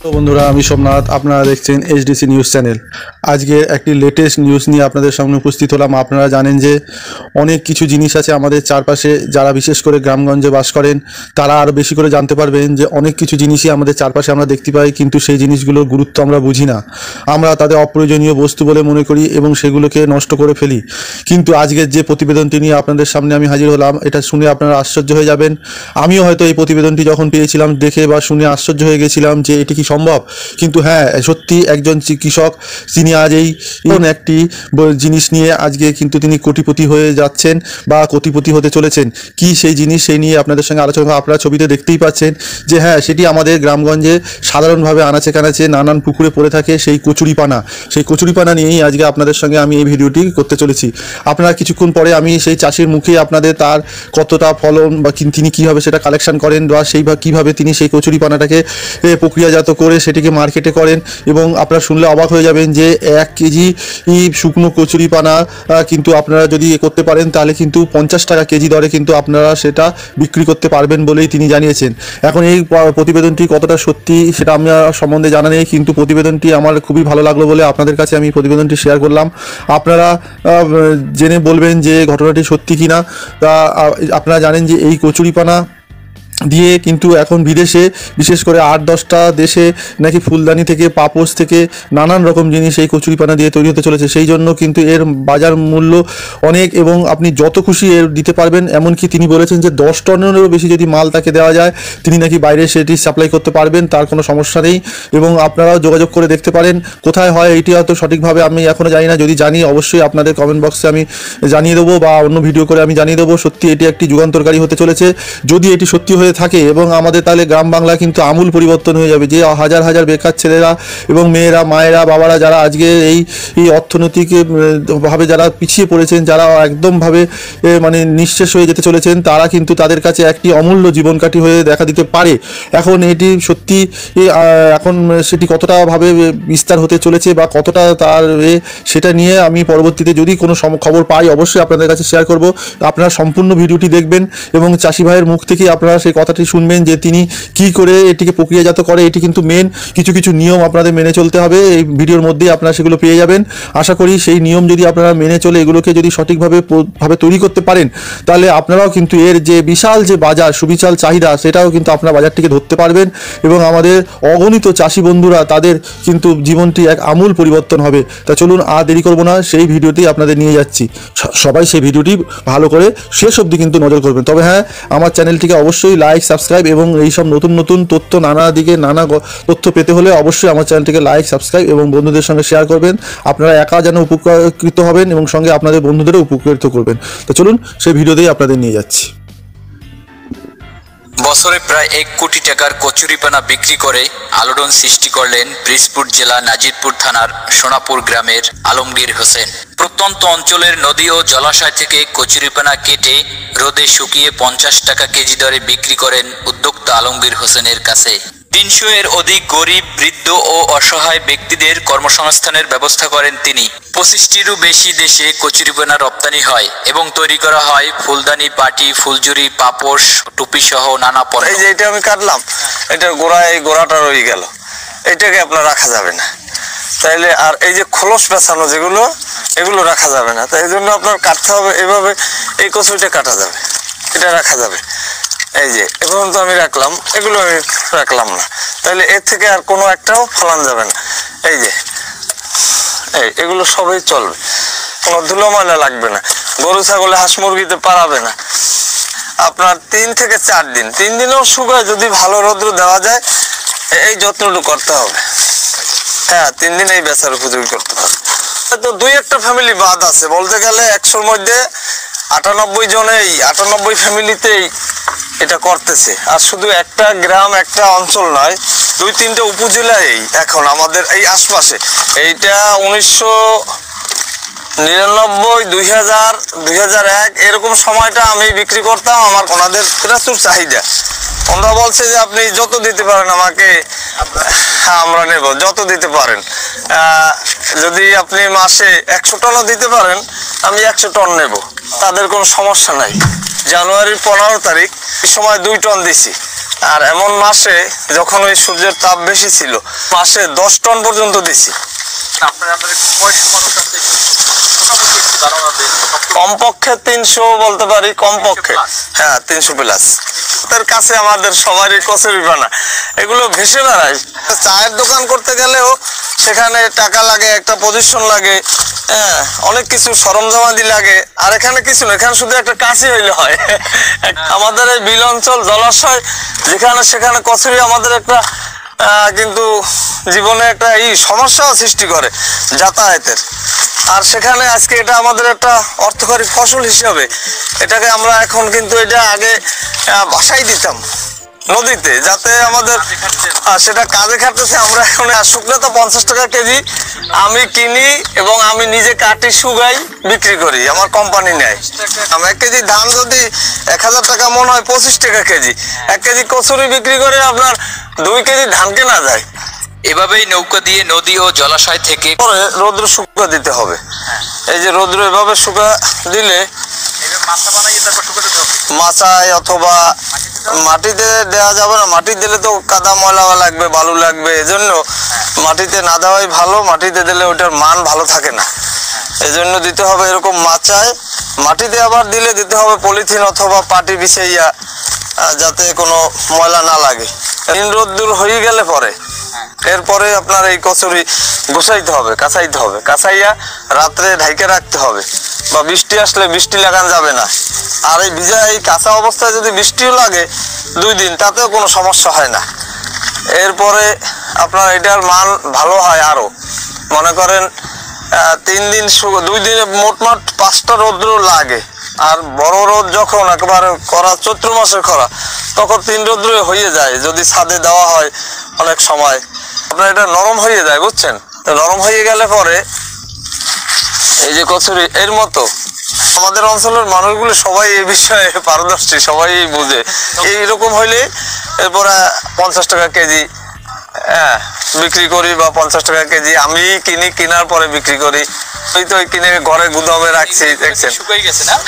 তো বন্ধুরা, আমি সোমনাথ, আপনারা দেখছেন এইচডিসি নিউজ চ্যানেল। আজকে একটি লেটেস্ট নিউজ নিয়ে আপনাদের সামনে উপস্থিত হলাম। আপনারা জানেন যে অনেক কিছু জিনিস আছে আমাদের চারপাশে, যারা বিশেষ করে গ্রামগঞ্জে বাস করেন তারা আরও বেশি করে জানতে পারবেন যে অনেক কিছু জিনিসই আমাদের চারপাশে আমরা দেখতে পাই, কিন্তু সেই জিনিসগুলোর গুরুত্ব আমরা বুঝি না। আমরা তাদের অপ্রয়োজনীয় বস্তু বলে মনে করি এবং সেগুলোকে নষ্ট করে ফেলি। কিন্তু আজকের যে প্রতিবেদনটি নিয়ে আপনাদের সামনে আমি হাজির হলাম, এটা শুনে আপনারা আশ্চর্য হয়ে যাবেন। আমিও হয়তো এই প্রতিবেদনটি যখন পেয়েছিলাম, দেখে বা শুনে আশ্চর্য হয়ে গেছিলাম যে এটি কি সম্ভব। কিন্তু হ্যাঁ, সত্যি একজন কৃষক, তিনি আজ এই একটি জিনিস নিয়ে আজকে কিন্তু তিনি কোটিপতি হয়ে যাচ্ছেন বা কোটিপতি হতে চলেছেন। কি সেই জিনিস, সেই নিয়ে আপনাদের সঙ্গে আলোচনা। আপনারা ছবিতে দেখতেই পাচ্ছেন যে হ্যাঁ, সেটি আমাদের গ্রামগঞ্জে সাধারণভাবে আনাচে কানাচে নানান পুকুরে পড়ে থাকে সেই কচুরিপানা। সেই কচুরিপানা নিয়েই আজকে আপনাদের সঙ্গে আমি এই ভিডিওটি করতে চলেছি। আপনারা কিছুক্ষণ পরে আমি সেই চাষির মুখে আপনাদের তার কতটা ফলন বা তিনি কীভাবে সেটা কালেকশন করেন বা কীভাবে তিনি সেই কচুরিপানাটাকে প্রক্রিয়াজাত করে সেটিকে মার্কেটে করেন, এবং আপনারা শুনলে অবাক হয়ে যাবেন যে 1 কেজি শুকনো কচুরিপানা কিন্তু আপনারা যদি করতে পারেন তাহলে কিন্তু 50 টাকা কেজি দরে কিন্তু আপনারা সেটা বিক্রি করতে পারবেন বলেই তিনি জানিয়েছেন। এখন এই প্রতিবেদনটি কতটা সত্যি সেটা আমার সম্বন্ধে জানা নেই, কিন্তু প্রতিবেদনটি আমার খুবই ভালো লাগলো বলে আপনাদের কাছে আমি প্রতিবেদনটি শেয়ার করলাম। আপনারা জেনে বলবেন যে ঘটনাটি সত্যি কিনা। তা আপনারা জানেন যে এই কচুরিপানা দিয়ে কিন্তু এখন বিদেশে, বিশেষ করে 8-10টা দেশে নাকি ফুলদানি থেকে, পাপোশ থেকে নানান রকম জিনিস এই কচুরিপানা দিয়ে তৈরি হতে চলেছে। সেই জন্য কিন্তু এর বাজার মূল্য অনেক, এবং আপনি যত খুশি এর দিতে পারবেন। এমনকি তিনি বলেছেন যে 10 টনেরও বেশি যদি মাল তাকে দেওয়া যায়, তিনি নাকি বাইরে সেটি সাপ্লাই করতে পারবেন, তার কোনো সমস্যা নেই। এবং আপনারাও যোগাযোগ করে দেখতে পারেন কোথায় হয়। এটি হয়তো সঠিকভাবে আমি এখনও জানি না, যদি জানি অবশ্যই আপনাদের কমেন্ট বক্সে আমি জানিয়ে দেবো বা অন্য ভিডিও করে আমি জানিয়ে দেবো। সত্যি এটি একটি যুগান্তরকারী হতে চলেছে যদি এটি সত্যি হয়ে থাকে, এবং আমাদের তাহলে গ্রাম বাংলা কিন্তু আমূল পরিবর্তন হয়ে যাবে। যে হাজার হাজার বেকার ছেলেরা এবং মেয়েরা, মায়েরা, বাবারা যারা আজকে এই অর্থনৈতিক ভাবে যারা পিছিয়ে পড়েছেন, যারা একদমভাবে মানে নিঃশেষ হয়ে যেতে চলেছেন, তারা কিন্তু তাদের কাছে একটি অমূল্য জীবনকাঠি হয়ে দেখা দিতে পারে। এখন এটি সত্যি, এখন সেটি কতটা ভাবে বিস্তার হতে চলেছে বা কতটা তার সেটা নিয়ে আমি পরবর্তীতে যদি কোনো খবর পাই অবশ্যই আপনাদের কাছে শেয়ার করব। আপনারা সম্পূর্ণ ভিডিওটি দেখবেন এবং চাষি ভাইয়ের মুখ থেকে আপনারা সেই কথাটি শুনবেন যে তিনি কি করে এটিকে প্রক্রিয়াজাত করে। এটি কিন্তু মেন কিছু নিয়ম আপনাদের মেনে চলতে হবে। এই ভিডিওর মধ্যেই আপনারা সেগুলো পেয়ে যাবেন। আশা করি সেই নিয়ম যদি আপনারা মেনে চলে এগুলোকে যদি সঠিকভাবে তৈরি করতে পারেন, তাহলে আপনারাও কিন্তু এর যে বিশাল যে বাজার, সুবিশাল চাহিদা, সেটাও কিন্তু আপনারা বাজারটিকে ধরতে পারবেন, এবং আমাদের অগণিত চাষি বন্ধুরা তাদের কিন্তু জীবনটি এক আমূল পরিবর্তন হবে। তা চলুন আর দেরি করবো না, সেই ভিডিওটি আপনাদের নিয়ে যাচ্ছি। সবাই সেই ভিডিওটি ভালো করে শেষ অবধি কিন্তু নজর করবেন। তবে হ্যাঁ, আমার চ্যানেলটিকে অবশ্যই লাইক, সাবস্ক্রাইব এবং এইসব নতুন নতুন তথ্য, নানা দিকে নানা তথ্য পেতে হলে অবশ্যই আমার চ্যানেলটিকে লাইক, সাবস্ক্রাইব এবং বন্ধুদের সঙ্গে শেয়ার করবেন। আপনারা একা যেন উপকৃত হবেন এবং সঙ্গে আপনাদের বন্ধুদেরও উপকৃত করবেন। তো চলুন সেই ভিডিওতেই আপনাদের নিয়ে যাচ্ছি। বছরে প্রায় 1 কোটি টাকার কচুরিপানা বিক্রি করে আলোড়ন সৃষ্টি করলেন পিরোজপুর জেলা নাজিরপুর থানার সোনাপুর গ্রামের আলমগীর হোসেন। প্রত্যন্ত অঞ্চলের নদী ও জলাশয় থেকে কচুরিপানা কেটে রোদে শুকিয়ে 50 টাকা কেজি দরে বিক্রি করেন উদ্যোক্তা আলমগীর হোসেনের কাছে। 300 এর অধিক গরিব, বৃদ্ধ ও অসহায় ব্যক্তিদের কর্মসংস্থানের ব্যবস্থা করেন তিনি। 25টিরও বেশি দেশে কচুরিপানা রপ্তানি হয় এবং তৈরি করা হয় ফুলদানি, পাটি, ফুলঝুরি, পাপোশ, টুপি সহ নানা পণ্য। এই যে এটা আমি কাটলাম, এটার গোড়াটা রয়ে গেল, এটাকে আপনার রাখা যাবে না। তাইলে আর এই যে খোলস পেঁচানো যেগুলো, এগুলো রাখা যাবে না। তাই এই জন্য আপনার কাটতে হবে এভাবে। এই কচুরিটা কাটা যাবে, এটা রাখা যাবে। এই যে এখন তো আমি রাখলাম, এগুলো আমি রাখলাম না, তাহলে এর থেকে আর কোনো একটাও ফলান যাবে না। এই যে এগুলো সবই চলবে, কোনো ধুলো ময়লা লাগবে না। গরু, ছাগলে, হাঁস মুরগিতে পারাবে না। আপনার 3 থেকে 4 দিন, 3 দিনেও শুকায় যদি ভালো রৌদ্র দেওয়া যায়, এই যত্নটুকু করতে হবে। হ্যাঁ, 3 দিন এই বেচার উপযোগী করতে হবে। তো 2-1টা ফ্যামিলি বাদ আছে, বলতে গেলে 100-র মধ্যে 98 জনেই, 98 ফ্যামিলিতেই এটা করতেছে। আর শুধু একটা গ্রাম, একটা অঞ্চল নয়, 2-3টা উপজেলায় এখন আমাদের এই আশপাশে। এইটা 1999, 2000, 2001 এরকম সময়টা আমি বিক্রি করতাম। আমার ওনাদের প্রচুর চাহিদা। ওনারা বলছে যে আপনি যত দিতে পারেন আমাকে, হ্যাঁ আমরা নেব, যত দিতে পারেন। যদি আপনি মাসে 100 টনও দিতে পারেন, আমি 100 টন নেব, তাদের কোনো সমস্যা নাই। জানুয়ারির 15 তারিখ এই সময় 2 টন দিছি, আর এমন মাসে যখন ওই সূর্যের তাপ বেশি ছিল, মাসে 10 টন পর্যন্ত দিছি। কমপক্ষে 300 বলতে পারি, কমপক্ষে। হ্যাঁ, 300 প্লাস। তার কাছে আমাদের সবারই কচুরিপানা, এগুলো ভেসে বেড়ায়। চায়ের দোকান করতে গেলেও সেখানে টাকা লাগে, একটা পজিশন লাগে, হ্যাঁ, অনেক কিছু সরঞ্জামাদি লাগে। আর এখানে কিছু না, এখানে শুধু একটা কাঁচি হইলে হয়। আমাদের এই বিল অঞ্চল, জলাশয়, যেখানে সেখানে কচুরি আমাদের একটা কিন্তু জীবনে একটা সমস্যাও সৃষ্টি করে যাতায়াতের। আর সেখানে আজকে এটা আমাদের একটা অর্থকরী ফসল হিসাবে এটাকে আমরা এখন কিন্তু এটা আগে বাসায় দিতাম নদীতে, যাতে আমাদের সেটা কাজে খাটতেছে। আমরা এখন শুকনো তো 50 টাকা কেজি আমি কিনি এবং আমি নিজে কাটি, শুকাই, বিক্রি করি, আমার কোম্পানি নেয়। 1 কেজি ধান যদি 1000 টাকা মন হয়, 25 টাকা কেজি। 1 কেজি কচুরি বিক্রি করে আপনার 2 কেজি ধান কেনা যায়। এভাবেই নৌকা দিয়ে নদী ও জলাশয় থেকে পরে রৌদ্র শুকা দিতে হবে। এই যে রৌদ্র এভাবে শুকা দিলে মাচায় অথবা মাটিতে দেওয়া যাবে না, মাটি দিলে তো কাদা ময়লা লাগবে, বালু লাগবে, এজন্য মাটিতে না দেওয়াই ভালো। মাটিতে দিলে ওটার মান ভালো থাকে না, এজন্য দিতে হবে এরকম মাচায়। মাটিতে আবার দিলে দিতে হবে পলিথিন অথবা পাটি বিছাইয়া, যাতে কোনো ময়লা না লাগে। রোদ্দুর হয়ে গেলে পরে এরপরে আপনার এই কচুরি গুছাইতে হবে, কাঁচাইতে হবে, কাঁচাইয়া রাত্রে ঢাইকে রাখতে হবে। বা বৃষ্টি আসলে বৃষ্টি লাগানো যাবে না। আর এই ভিজা এই কাঁচা অবস্থায় যদি বৃষ্টিও লাগে 2 দিন, তাতেও কোনো সমস্যা হয় না। এরপরে আপনার এটার মান ভালো হয় আরো। মনে করেন 3 দিন 2 দিনে মোটমাট 5টা রৌদ্র লাগে। আর বড় রোদ যখন একেবারে করা, চৈত্র মাসের খরা, তখন 3 রৌদ্র হয়ে যায়। যদি ছাদে দেওয়া হয় অনেক সময়, আপনার এটা নরম হয়ে যায়, বুঝছেন? নরম হয়ে গেলে পরে এই যে কচুরি এর মতো, আমাদের অঞ্চলের মানুষগুলো সবাই এই বিষয়ে পারদর্শী, সবাই বুঝে। এইরকম হইলে এরপরে 50 টাকা কেজি বিক্রি করি, বা 50 টাকা কেজি আমি কিনি, কেনার পরে বিক্রি করি। ওই তো কিনে ঘরে গুদামে রাখছি, দেখছেন?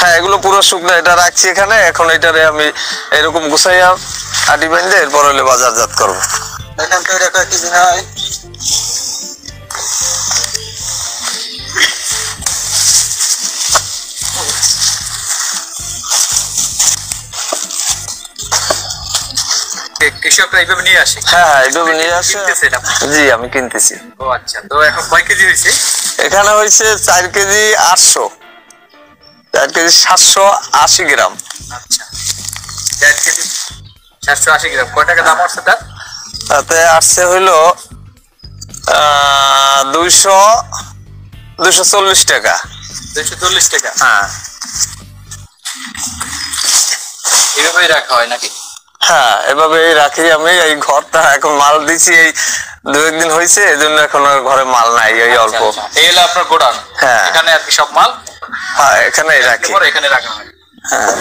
হ্যাঁ, এগুলো পুরো শুকনো, এটা রাখছি এখানে। এখন এটারে আমি এরকম গুছাইয়া আটি বেঁধে এরপর হলে বাজারজাত করবো। এখান থেকে একটা কেজি হয় কৃষকরা এইভাবে নিয়ে আসে। হ্যাঁ, এইভাবে নিয়ে আসে। জি, আমি কিনতেছি। ও আচ্ছা, তো এখন কয় কেজি হয়েছে? এখানে হয়েছে 4 কেজি 800, 4 কেজি 780 গ্রাম। আচ্ছা, 4 কেজি 780 গ্রাম। কয় টাকা দাম আসছে তার? তাতে আসছে হইলো 240 টাকা। 240 টাকা। হ্যাঁ, এভাবেই রাখা হয় নাকি? হ্যাঁ, এভাবেই রাখি আমি। এই ঘরটা এখন মাল দিছি, এই 2-1 দিন হয়েছে, এই জন্য এখন ঘরে মাল নাই, এই অল্প। এই হলো আপনার গোডাউন? হ্যাঁ, এখানে আর কি সব মাল? হ্যাঁ, এখানেই রাখি, এখানে রাখা হয়। হ্যাঁ।